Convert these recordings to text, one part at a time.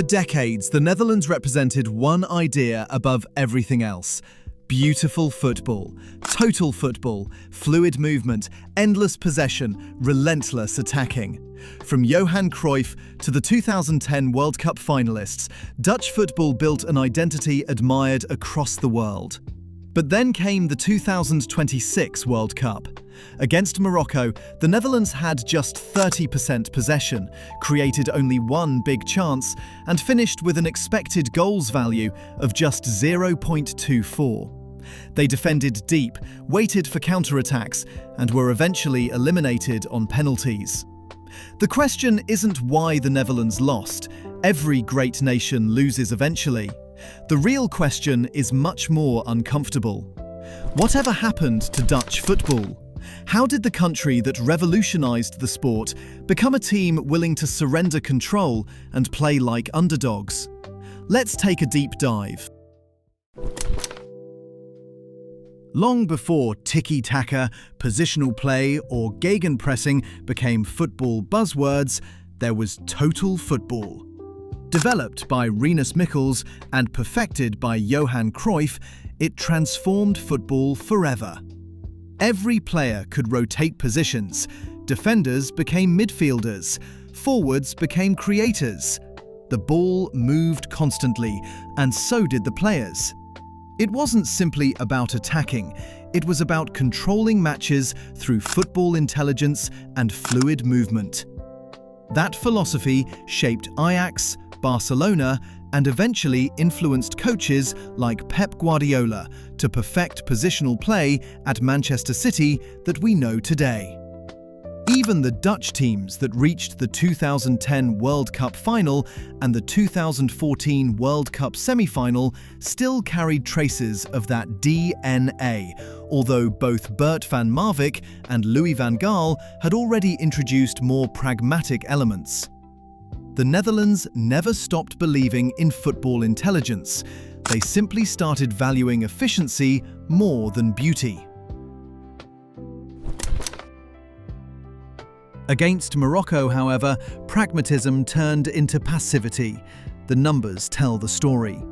For decades, the Netherlands represented one idea above everything else: beautiful football, total football, fluid movement, endless possession, relentless attacking. From Johan Cruyff to the 2010 World Cup finalists, Dutch football built an identity admired across the world. But then came the 2026 World Cup. Against Morocco, the Netherlands had just 30% possession, created only one big chance, and finished with an expected goals value of just 0.24. They defended deep, waited for counterattacks, and were eventually eliminated on penalties. The question isn't why the Netherlands lost. Every great nation loses eventually. The real question is much more uncomfortable. Whatever happened to Dutch football? How did the country that revolutionized the sport become a team willing to surrender control and play like underdogs? Let's take a deep dive. Long before tiki-taka, positional play, or gegenpressing became football buzzwords, there was total football. Developed by Rinus Michels and perfected by Johan Cruyff, it transformed football forever. Every player could rotate positions. Defenders became midfielders. Forwards became creators. The ball moved constantly, and so did the players. It wasn't simply about attacking. It was about controlling matches through football intelligence and fluid movement. That philosophy shaped Ajax, Barcelona, and eventually influenced coaches like Pep Guardiola to perfect positional play at Manchester City that we know today. Even the Dutch teams that reached the 2010 World Cup final and the 2014 World Cup semi-final still carried traces of that DNA, although both Bert van Marwijk and Louis van Gaal had already introduced more pragmatic elements. The Netherlands never stopped believing in football intelligence. They simply started valuing efficiency more than beauty. Against Morocco, however, pragmatism turned into passivity. The numbers tell the story.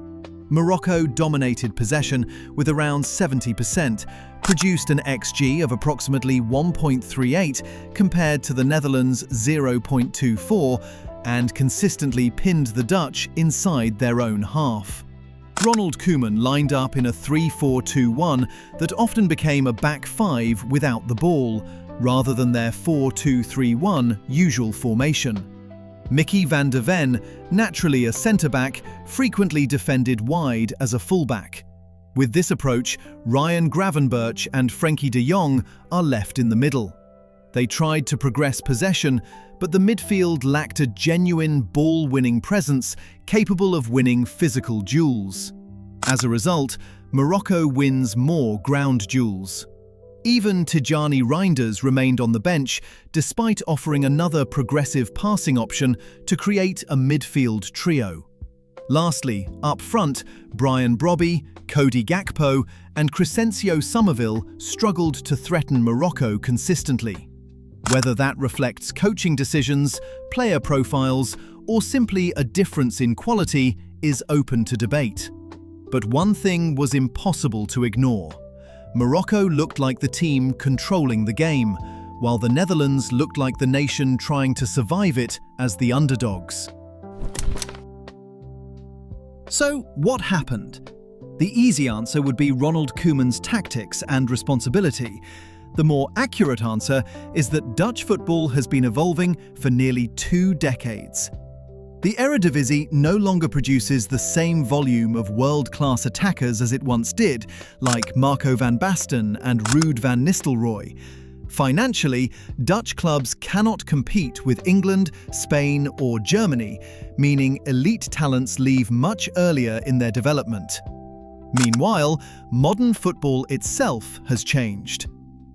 Morocco dominated possession with around 70%, produced an XG of approximately 1.38 compared to the Netherlands' 0.24, and consistently pinned the Dutch inside their own half. Ronald Koeman lined up in a 3-4-2-1 that often became a back five without the ball, rather than their 4-2-3-1 usual formation. Mickey van der Ven, naturally a centre-back, frequently defended wide as a fullback. With this approach, Ryan Gravenberch and Frenkie de Jong are left in the middle. They tried to progress possession, but the midfield lacked a genuine ball-winning presence capable of winning physical duels. As a result, Morocco wins more ground duels. Even Tijani Reinders remained on the bench, despite offering another progressive passing option to create a midfield trio. Lastly, up front, Brian Brobby, Cody Gakpo, and Crescencio Somerville struggled to threaten Morocco consistently. Whether that reflects coaching decisions, player profiles, or simply a difference in quality is open to debate. But one thing was impossible to ignore. Morocco looked like the team controlling the game, while the Netherlands looked like the nation trying to survive it as the underdogs. So, what happened? The easy answer would be Ronald Koeman's tactics and responsibility. The more accurate answer is that Dutch football has been evolving for nearly 2 decades. The Eredivisie no longer produces the same volume of world-class attackers as it once did, like Marco van Basten and Ruud van Nistelrooy. Financially, Dutch clubs cannot compete with England, Spain, or Germany, meaning elite talents leave much earlier in their development. Meanwhile, modern football itself has changed.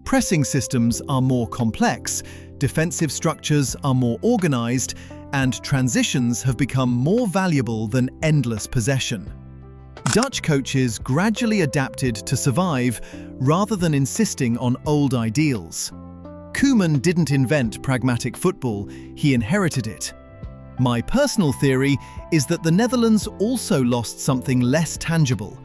Pressing systems are more complex, defensive structures are more organized, and transitions have become more valuable than endless possession. Dutch coaches gradually adapted to survive rather than insisting on old ideals. Koeman didn't invent pragmatic football, he inherited it. My personal theory is that the Netherlands also lost something less tangible.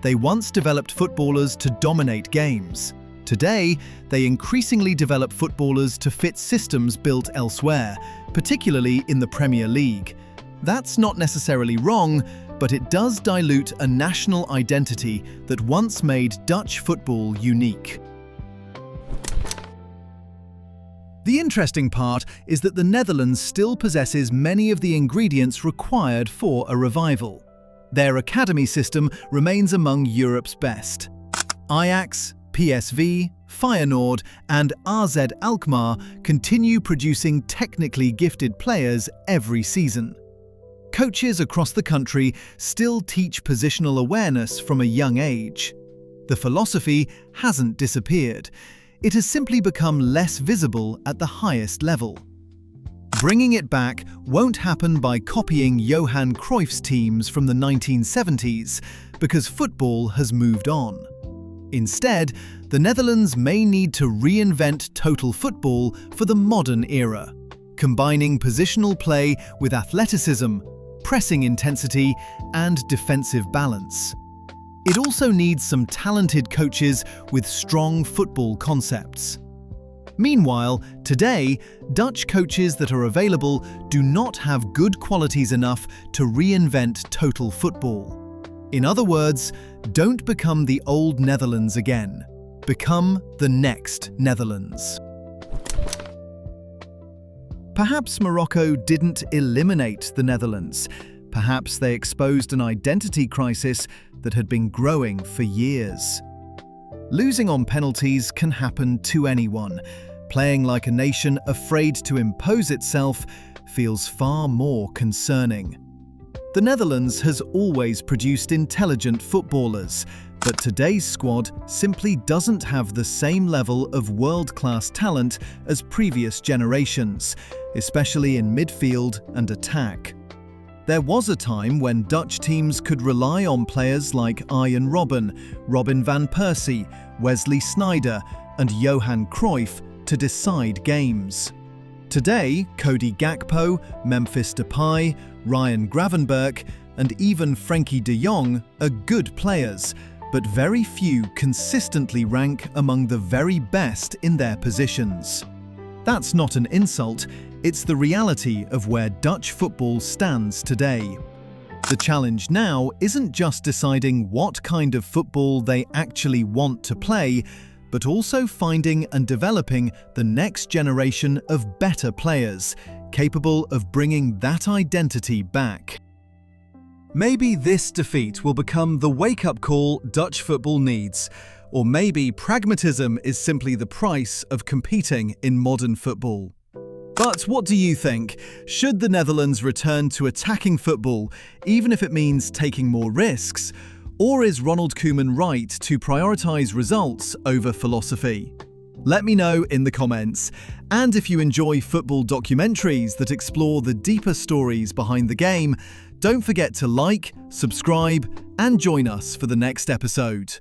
They once developed footballers to dominate games. Today, they increasingly develop footballers to fit systems built elsewhere, particularly in the Premier League. That's not necessarily wrong, but it does dilute a national identity that once made Dutch football unique. The interesting part is that the Netherlands still possesses many of the ingredients required for a revival. Their academy system remains among Europe's best. Ajax, PSV, Feyenoord and AZ Alkmaar continue producing technically gifted players every season. Coaches across the country still teach positional awareness from a young age. The philosophy hasn't disappeared. It has simply become less visible at the highest level. Bringing it back won't happen by copying Johan Cruyff's teams from the 1970s, because football has moved on. Instead, the Netherlands may need to reinvent total football for the modern era, combining positional play with athleticism, pressing intensity, and defensive balance. It also needs some talented coaches with strong football concepts. Meanwhile, today, Dutch coaches that are available do not have good qualities enough to reinvent total football. In other words, don't become the old Netherlands again. Become the next Netherlands. Perhaps Morocco didn't eliminate the Netherlands. Perhaps they exposed an identity crisis that had been growing for years. Losing on penalties can happen to anyone. Playing like a nation afraid to impose itself feels far more concerning. The Netherlands has always produced intelligent footballers, but today's squad simply doesn't have the same level of world-class talent as previous generations, especially in midfield and attack. There was a time when Dutch teams could rely on players like Arjen Robben, Robin van Persie, Wesley Sneijder and Johan Cruyff to decide games. Today, Cody Gakpo, Memphis Depay, Ryan Gravenberch and even Frenkie de Jong are good players, but very few consistently rank among the very best in their positions. That's not an insult, it's the reality of where Dutch football stands today. The challenge now isn't just deciding what kind of football they actually want to play, but also finding and developing the next generation of better players, capable of bringing that identity back. Maybe this defeat will become the wake-up call Dutch football needs, or maybe pragmatism is simply the price of competing in modern football. But what do you think? Should the Netherlands return to attacking football, even if it means taking more risks? Or is Ronald Koeman right to prioritise results over philosophy? Let me know in the comments. And if you enjoy football documentaries that explore the deeper stories behind the game, don't forget to like, subscribe, and join us for the next episode.